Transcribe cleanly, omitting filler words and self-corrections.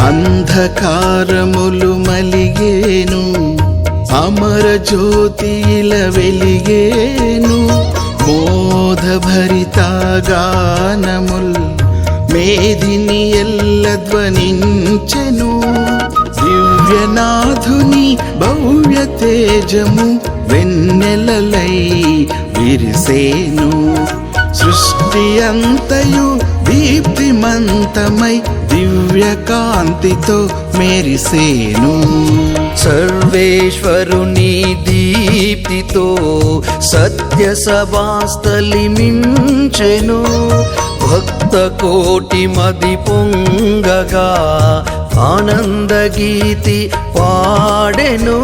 అంధకారములు మలిగేను, అమర జ్యోతిల వెలిగేను. మోదభరిత గానముల్ మేదిని ఎల్ల ధ్వనించెను. దివ్యనాథుని భవ్య తేజము వెన్నెలలై విరిసేను. సృష్టి అంతయు దీప్తిమంతమై దివ్య కాంతితో మెరిసేను. సర్వేశ్వరుని దీప్తితో సత్య సభాస్థలి మించెను. భక్త కోటి మది పొంగగా ఆనంద గీతి పాడెను.